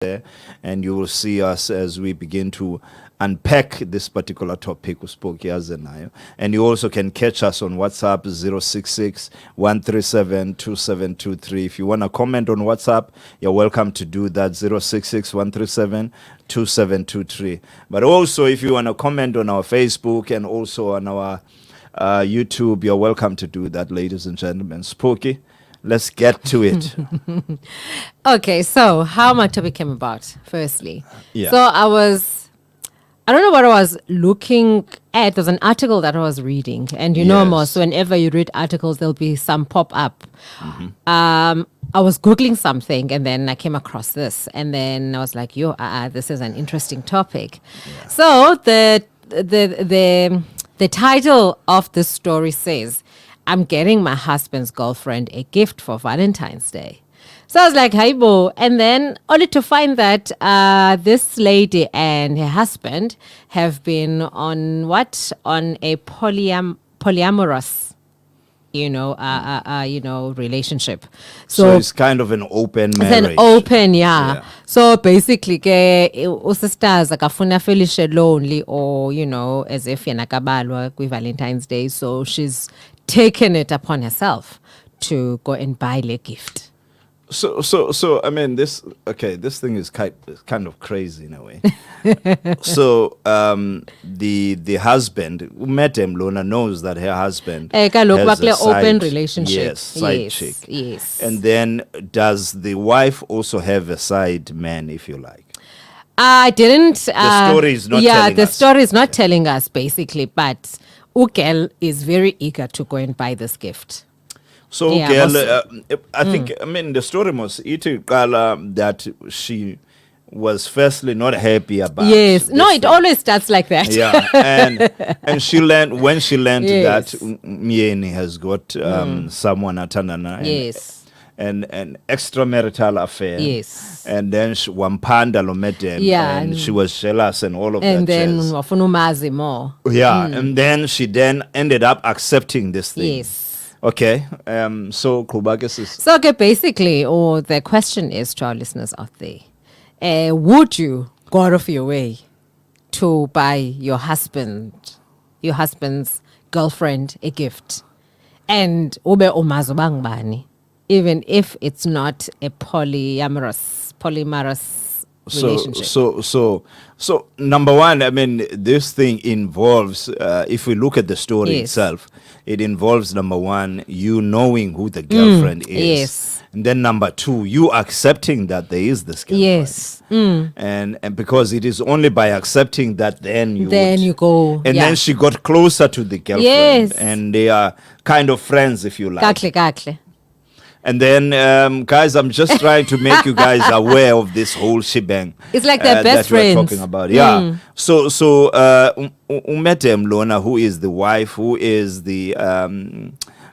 there, and you will see us as we begin to unpack this particular topic with Spokie Azenayo. And you also can catch us on WhatsApp 066 137 2723. If you want to comment on WhatsApp, you're welcome to do that 066 137 2723. But also, if you want to comment on our Facebook and also on our YouTube, you're welcome to do that, ladies and gentlemen. Spokie, let's get to it. Okay, so how my topic came about, firstly. Yeah. So I don't know what I was looking at. There was an article that I was reading. And you know, Yes. Moss, whenever you read articles, there'll be some pop up. I was Googling something and then I came across this. And then I was like, this is an interesting topic. Yeah. So the title of this story says, I'm getting my husband's girlfriend a gift for Valentine's Day. So I was like, hi, bo. And then only to find that this lady and her husband have been on a polyamorous, relationship. So it's kind of an open marriage. It's an open, yeah. So basically, sisters akafuna feel lonely, or as if yanakabalwa kwi Valentine's Day. So she's taken it upon herself to go and buy a gift. So I mean, this thing is kind of crazy in a way. So the husband, Madam Lona, knows that her husband has a open relationship. Yes, side chick. Yes. And then does the wife also have a side man, if you like? I didn't. The story is not telling us. Yeah, the story is not telling us, basically. But Ukel is very eager to go and buy this gift. So, Yeah, girl, I think, the story was that she was firstly not happy about. Yes. No, it thing. always starts like that. Yeah. And she learned, when she learned Yes. that Mieni has got someone atanana. Yes. And an extramarital affair. Yes. And then Wampanda lo met them. Yeah. And she was jealous and all of that. And then jazz. wafuna umazi more. Yeah. And then she ended up accepting this thing. Yes. Okay, so Kubakis is... So, okay, basically, the question is to our listeners out there, would you go out of your way to buy your husband's girlfriend a gift? And ube umazi bangibani, even if it's not a polyamorous relationship. So number one, I mean, this thing involves, if we look at the story Yes. itself, it involves, number one, you knowing who the girlfriend is. Yes. And then number two, you accepting that there is this girlfriend. Yes. And because it is only by accepting that then you go. And then she got closer to the girlfriend. Yes. And they are kind of friends, if you like. Kakle. And then, guys, I'm just trying to make you guys aware of this whole shebang. It's like they're best that we're friends. talking about. Yeah. So, Umete Mlona, who is the wife, who is the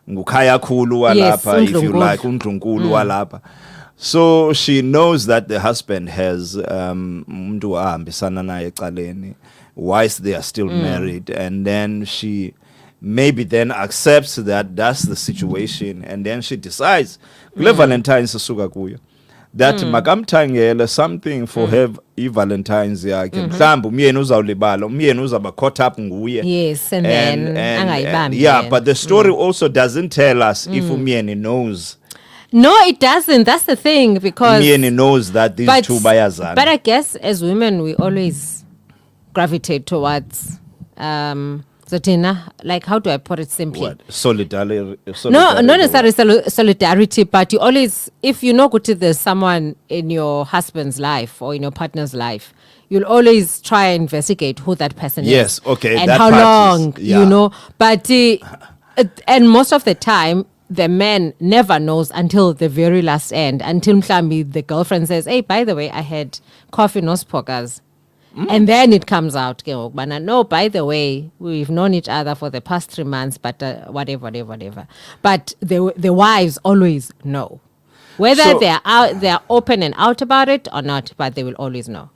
Ngukaya Kulu walapa, if you like, Undrunkulu walapa. So she knows that the husband has mntu ahambisana naye ecaleni whilst they are still married, and then she maybe then accepts that that's the situation, and then she decides Valentine's suka kuyo that makamthangele something for her i-Valentine's yakhe mhlawumbe umyeni uzawulibala, umyeni uzaba caught up nguye. Yes, and then angayibambi yeah, then. but the story also doesn't tell us if umyeni knows. No, it doesn't. That's the thing, because Umyeni knows that these two bayazana. But I guess as women, we always gravitate towards like, how do I put it simply? What? Solidarity. No, not necessarily solidarity, but you always, if you know there's someone in your husband's life or in your partner's life, you'll always try and investigate who that person is. Yes, okay. And that how part long, is, But, and most of the time, the man never knows until the very last end, until mhlambi the girlfriend says, hey, by the way, I had coffee no spokas. And then it comes out, no, by the way, we've known each other for the past 3 months, but whatever. But the wives always know. Whether they're open and out about it or not, but they will always know.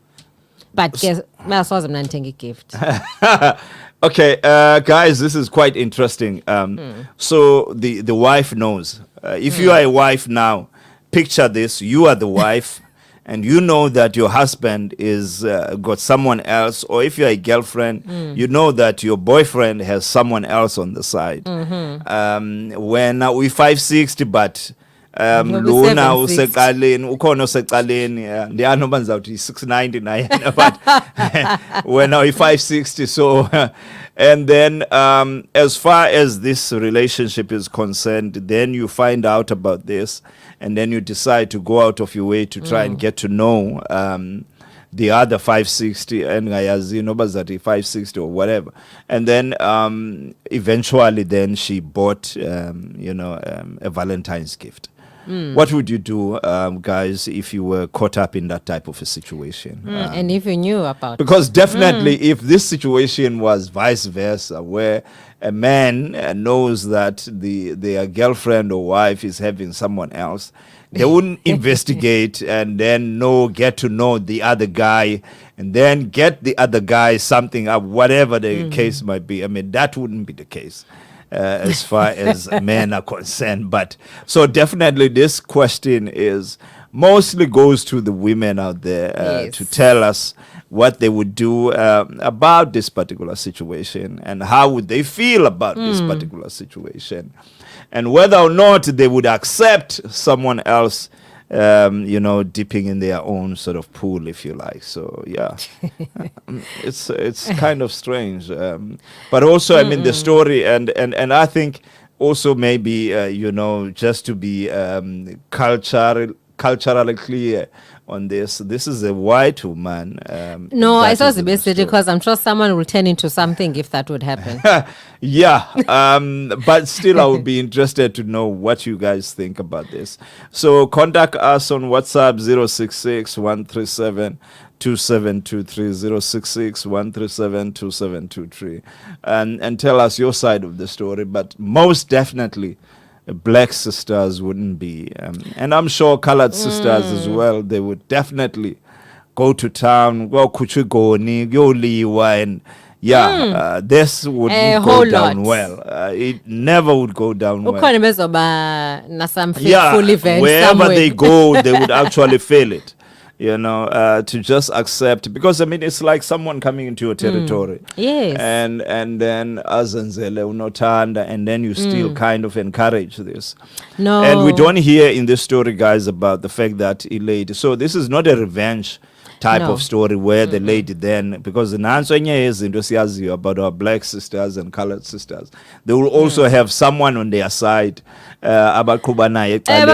But guess, a gift. Okay, guys, this is quite interesting. So the wife knows. If you are a wife now, picture this. You are the wife and you know that your husband is got someone else, or if you're a girlfriend, you know that your boyfriend has someone else on the side. When we 560, but lona 760. useqaleni ukhona oseqaleni ndiyanoba ndizawuthi 690 naye but when we 560, so and then as far as this relationship is concerned, then you find out about this, and then you decide to go out of your way to try and get to know the other 560 and ngayazi noba zathi 560 or whatever, and then eventually then she bought a Valentine's gift. What would you do, guys, if you were caught up in that type of a situation? And if you knew about because definitely if this situation was vice versa, where a man knows that their girlfriend or wife is having someone else, they wouldn't investigate and then get to know the other guy and then get the other guy something up, whatever the case might be. I mean, that wouldn't be the case. As far as men are concerned. But so definitely this question is mostly goes to the women out there to tell us what they would do about this particular situation, and how would they feel about this particular situation, and whether or not they would accept someone else dipping in their own sort of pool, if you like. So yeah, it's kind of strange, but also I mean the story, and I think also maybe just to be culturally clear on this is a white woman. No, I saw the best because I'm sure someone will turn into something if that would happen. Yeah, but still I would be interested to know what you guys think about this. So contact us on WhatsApp 066 137 2723 066 137 2723 and tell us your side of the story. But most definitely black sisters wouldn't be, and I'm sure colored sisters as well, they would definitely go to town, go kuchigoni, go liwa, and this wouldn't go down well. It never would go down well. Yeah, wherever they go, they would actually fail it. To just accept, because I mean it's like someone coming into your territory, yes, and then azenzele unotanda, and then you still kind of encourage this. No, and we don't hear in this story, guys, about the fact that a lady. So this is not a revenge type of story where the lady then, because the Nansonye is enthusiastic about our black sisters and colored sisters, they will also have someone on their side about Kubana and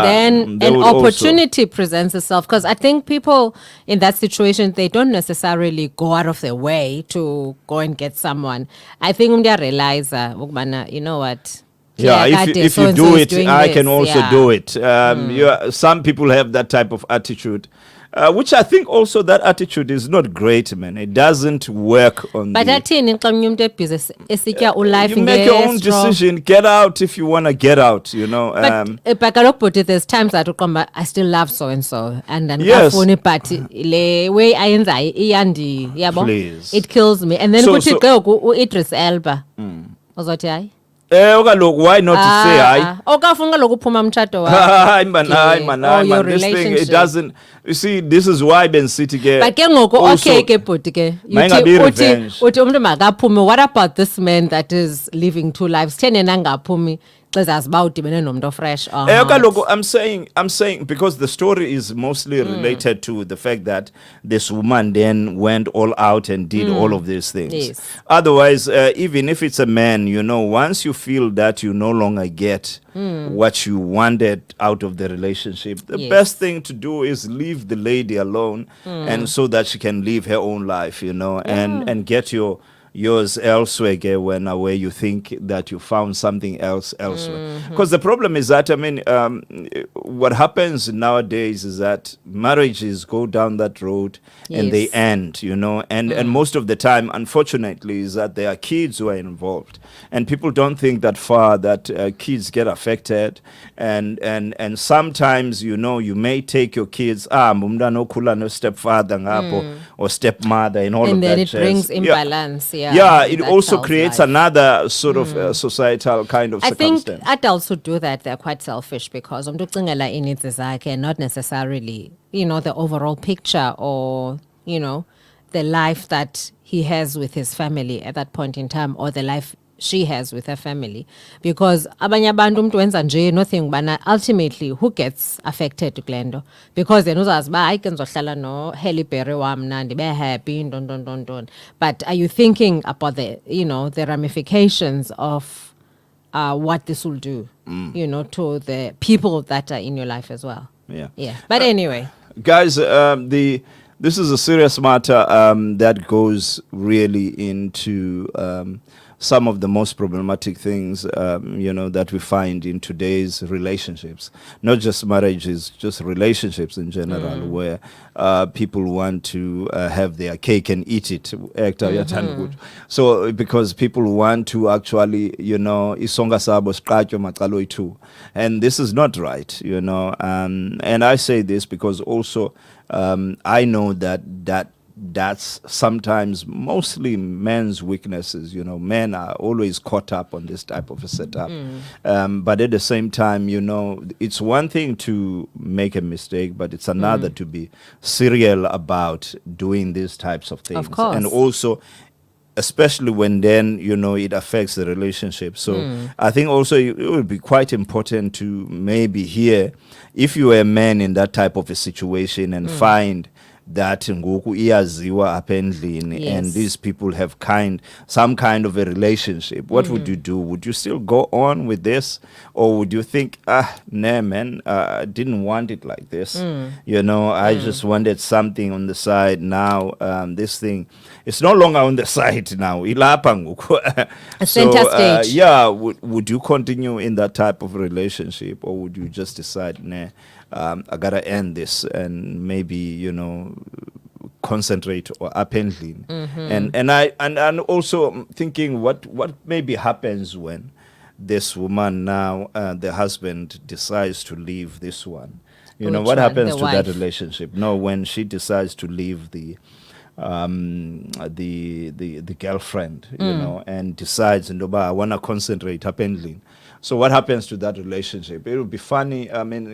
then an opportunity presents itself, because I think people in that situation, they don't necessarily go out of their way to go and get someone. I think they realize you know what, yeah, if you do it, I can also do it. Some people have that type of attitude, which I think also that attitude is not great, man. It doesn't work on but you make your own decision. Get out if you want to get out, but there's times that I still love so and so, and then yes. Please. It kills me. And then Idris Elba. Why not to say hi? This thing, it doesn't. You see, this is why Ben City get. But what about this man that is living two lives? I'm saying because the story is mostly related to the fact that this woman then went all out and did all of these things. Yes. Otherwise, even if it's a man, once you feel that you no longer get what you wanted out of the relationship, the best thing to do is leave the lady alone, and so that she can live her own life, and get yours elsewhere, where you think that you found something else elsewhere. Because the problem is that, what happens nowadays is that marriages go down that road and they end, and most of the time, unfortunately, is that there are kids who are involved, and people don't think that far, that kids get affected, and sometimes, you may take your kids, no stepfather or stepmother and all and of that. And then it brings imbalance, it also creates life. another sort of societal kind of I think circumstance. adults who do that, they're quite selfish because umntu ucingela ineeds zakhe, not necessarily, the overall picture or, the life that he has with his family at that point in time, or the life she has with her family. Because abanye abantu umntu wenza nje nothing bana ultimately who gets affected kule nto, because then uzazi uba hayi ke ndizohlala no-Halle Berry wam mna ndibe happy ndon. But are you thinking about the the ramifications of what this will do to the people that are in your life as well? But anyway, guys, this is a serious matter that goes really into some of the most problematic things, that we find in today's relationships. Not just marriages, just relationships in general, where people want to have their cake and eat it. So, because people want to actually, isonga sabo siqatywe macalo itu. And this is not right, and I say this because also I know that's sometimes mostly men's weaknesses. Men are always caught up on this type of a setup. But at the same time, it's one thing to make a mistake, but it's another to be serial about doing these types of things. Of course. And also, especially when then, it affects the relationship. So I think also it would be quite important to maybe hear, if you are a man in that type of a situation and find that ngoku iyaziwa apha endlini, and these people have some kind of a relationship, what would you do? Would you still go on with this, or would you think, nah man, I didn't want it like this, I just wanted something on the side. Now this thing, it's no longer on the side now, ilapha ngoku. A center stage. Would you continue in that type of relationship, or would you just decide, nah, I gotta end this and maybe concentrate or apparently, and also thinking what maybe happens when this woman now, the husband decides to leave this one. What happens to that relationship? No, when she decides to leave the girlfriend, and decides, I want to concentrate apparently. So what happens to that relationship? It would be funny,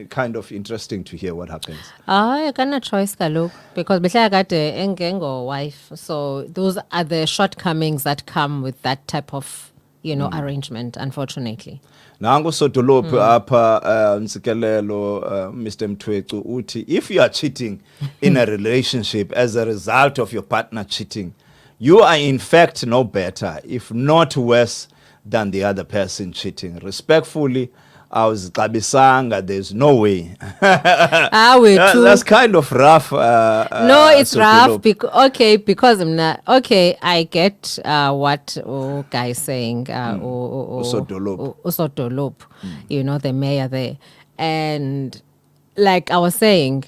kind of interesting to hear what happens. I got a choice, Kaluk, because I got a engengo wife. So those are the shortcomings that come with that type of, arrangement, unfortunately. Nango sodolophu apha nsikelelo Mr. Mthwecu uthi, if you are cheating in a relationship as a result of your partner cheating, you are in fact no better, if not worse, than the other person cheating. Respectfully, I was Kabisanga, there's no way. That's kind of rough. No, it's rough. Because I'm not. Okay, I get what guy is saying. Usodolop, the mayor there. And like I was saying,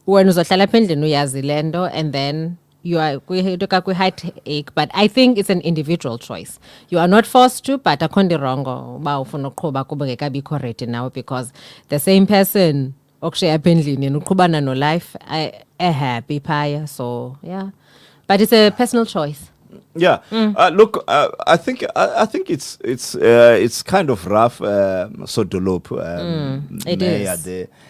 when uzohlala apha endlini uyazi le nto, and then you are heartache, but I think it's an individual choice. You are not forced to, but akondi wrongo ba ufuna uqhuba kuba ngekabikho ready now, because the same person okushiya apha endlini yena uqhubana no life happy phaya. So yeah, but it's a personal choice. Yeah, look, I think it's kind of rough, Sodolop, it is.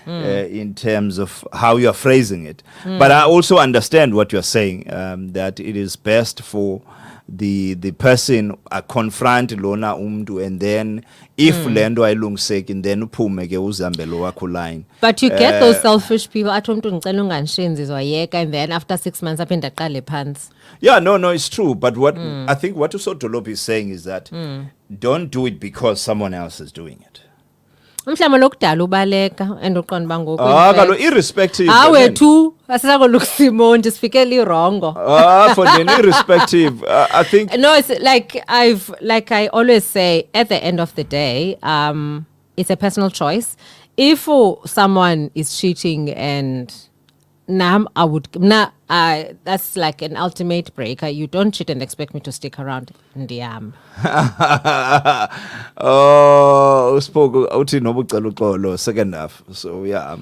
In terms of how you are phrasing it. But I also understand what you're saying, that it is best for the person confront lona umntu, and then if lendo ayilungiseki, and then uphume ke uzambe lo wakho line. But you get those selfish people athi umntu ngicela unganishenzi zoyeka, and then after 6 months aphinda aqale phansi. Yeah, no, it's true. But what I think what Usodolop is saying is that don't do it because someone else is doing it. Mhlawumbe lokudala ubaleka and uqonda bangoku. Kalo irrespective. Wethu asisako lukusimo nje sifikele irongo. For the irrespective, I think no, it's like I always say, at the end of the day, it's a personal choice. If someone is cheating and that's like an ultimate breaker. You don't cheat and expect me to stick around. Ndiyam. Spoke uthi nobucela uxolo second half. So yeah,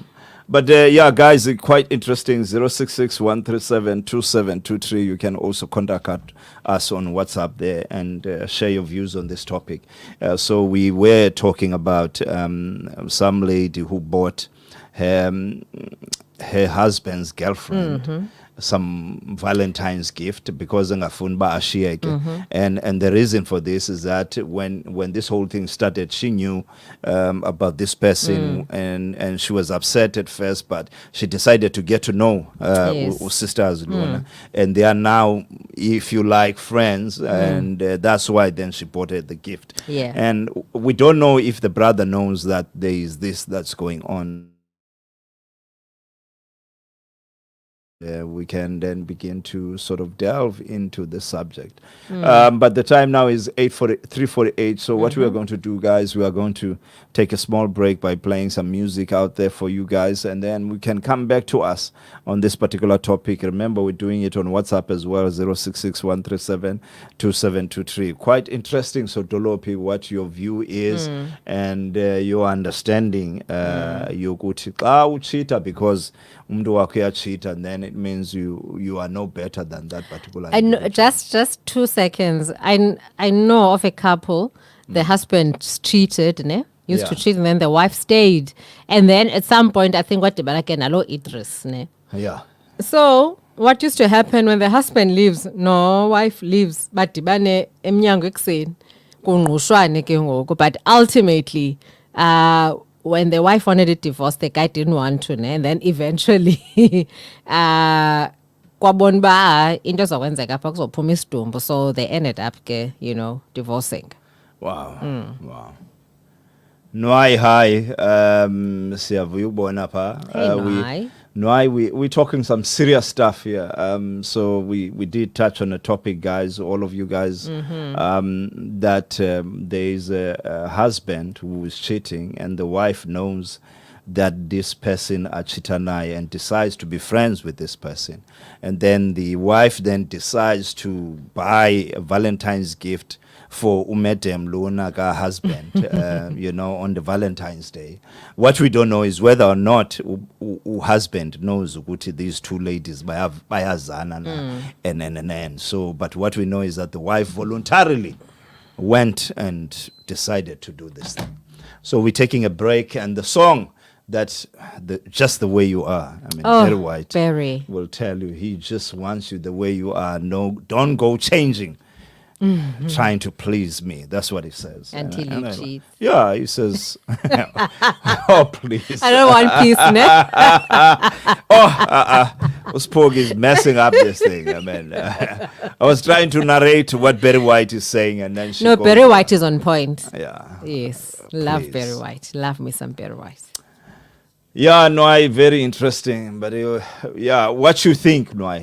But yeah, guys, quite interesting. 066-137-2723. You can also contact us on WhatsApp there and share your views on this topic. So we were talking about some lady who bought her husband's girlfriend some Valentine's gift because ngafuni ba ashiyeke. And the reason for this is that when this whole thing started, she knew about this person and she was upset at first, but she decided to get to know sisters Luna, and they are now, if you like, friends, and that's why then she bought her the gift. And we don't know if the brother knows that there is this that's going on. We can then begin to sort of delve into the subject. But the time now is 3:48. So what we are going to do, guys, we are going to take a small break by playing some music out there for you guys, and then we can come back to us on this particular topic. Remember, we're doing it on WhatsApp as well, 066-137-2723. Quite interesting. So Dolopi, what your view is and your understanding. You cheater because umdu wakho cheat, and then it means you are no better than that particular. I know, just 2 seconds. I know of a couple. The husband cheated, ne? Used to cheat, and then the wife stayed, and then at some point, I think what the baraka nalo Idris, ne? Yeah. So what used to happen when the husband leaves? No, wife leaves, but dibane emnyango ekuseni kunqushwane ke ngoku. But ultimately, when the wife wanted a divorce, the guy didn't want to, ne? And then eventually, kwabona ba into zokwenzeka apha kuzophuma isidumbu, so they ended up divorcing. Wow. Wow. Nwai, hi. Siyavuya ukubona pha. Nwai. We're talking some serious stuff here. So we did touch on a topic, guys, all of you guys, that there is a husband who is cheating, and the wife knows that this person are chitanai and decides to be friends with this person. And then the wife then decides to buy a Valentine's gift for Umedem Luna ka husband, on the Valentine's Day. What we don't know is whether or not husband knows ukuthi these two ladies bayazana and so. But what we know is that the wife voluntarily went and decided to do this thing. So we're taking a break, and the song that's just the way you are. I mean, Barry White will tell you he just wants you the way you are. No, don't go changing. Trying to please me. That's what he says. Until you cheat. Yeah, he says, oh, please. I don't want peace, ne? Spokie is messing up this thing. I mean, I was trying to narrate what Barry White is saying, and then No, Barry White is on point. Yeah. Yes. Love Barry White. Love me some Barry White. Yeah, Nwai, very interesting. But yeah, what you think, Nwai?